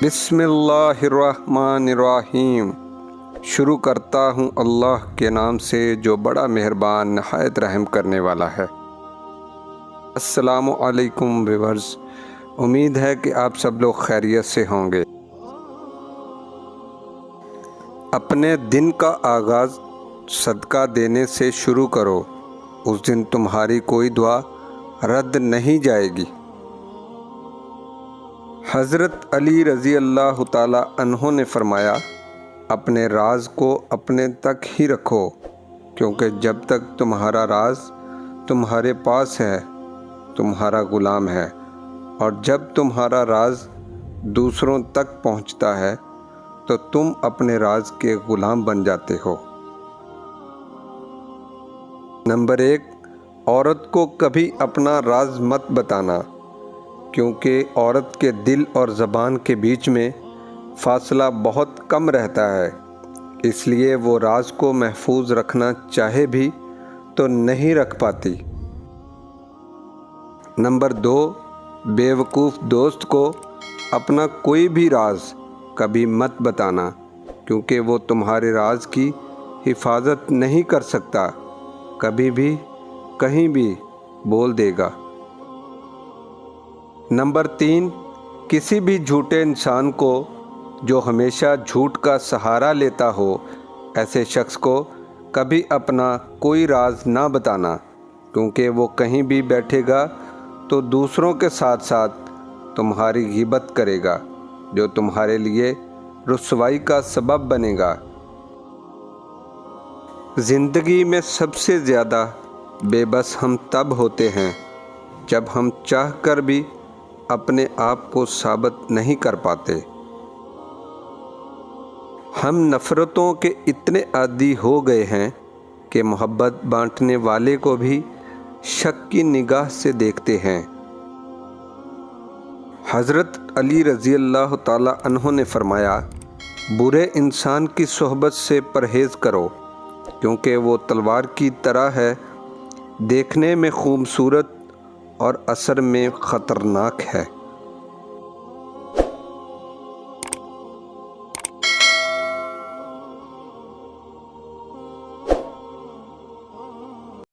بسم اللہ الرحمن الرحیم۔ شروع کرتا ہوں اللہ کے نام سے جو بڑا مہربان نہایت رحم کرنے والا ہے۔ السلام علیکم ویورز، امید ہے کہ آپ سب لوگ خیریت سے ہوں گے۔ اپنے دن کا آغاز صدقہ دینے سے شروع کرو، اس دن تمہاری کوئی دعا رد نہیں جائے گی۔ حضرت علی رضی اللہ تعالیٰ عنہ نے فرمایا، اپنے راز کو اپنے تک ہی رکھو، کیونکہ جب تک تمہارا راز تمہارے پاس ہے تمہارا غلام ہے، اور جب تمہارا راز دوسروں تک پہنچتا ہے تو تم اپنے راز کے غلام بن جاتے ہو۔ نمبر 1، عورت کو کبھی اپنا راز مت بتانا، کیونکہ عورت کے دل اور زبان کے بیچ میں فاصلہ بہت کم رہتا ہے، اس لیے وہ راز کو محفوظ رکھنا چاہے بھی تو نہیں رکھ پاتی۔ نمبر 2، بے وقوف دوست کو اپنا کوئی بھی راز کبھی مت بتانا، کیونکہ وہ تمہارے راز کی حفاظت نہیں کر سکتا، کبھی بھی کہیں بھی بول دے گا۔ نمبر 3، کسی بھی جھوٹے انسان کو جو ہمیشہ جھوٹ کا سہارا لیتا ہو، ایسے شخص کو کبھی اپنا کوئی راز نہ بتانا، کیونکہ وہ کہیں بھی بیٹھے گا تو دوسروں کے ساتھ ساتھ تمہاری غیبت کرے گا، جو تمہارے لیے رسوائی کا سبب بنے گا۔ زندگی میں سب سے زیادہ بے بس ہم تب ہوتے ہیں جب ہم چاہ کر بھی اپنے آپ کو ثابت نہیں کر پاتے۔ ہم نفرتوں کے اتنے عادی ہو گئے ہیں کہ محبت بانٹنے والے کو بھی شک کی نگاہ سے دیکھتے ہیں۔ حضرت علی رضی اللہ تعالیٰ عنہ نے فرمایا، برے انسان کی صحبت سے پرہیز کرو، کیونکہ وہ تلوار کی طرح ہے، دیکھنے میں خوبصورت اور اثر میں خطرناک ہے۔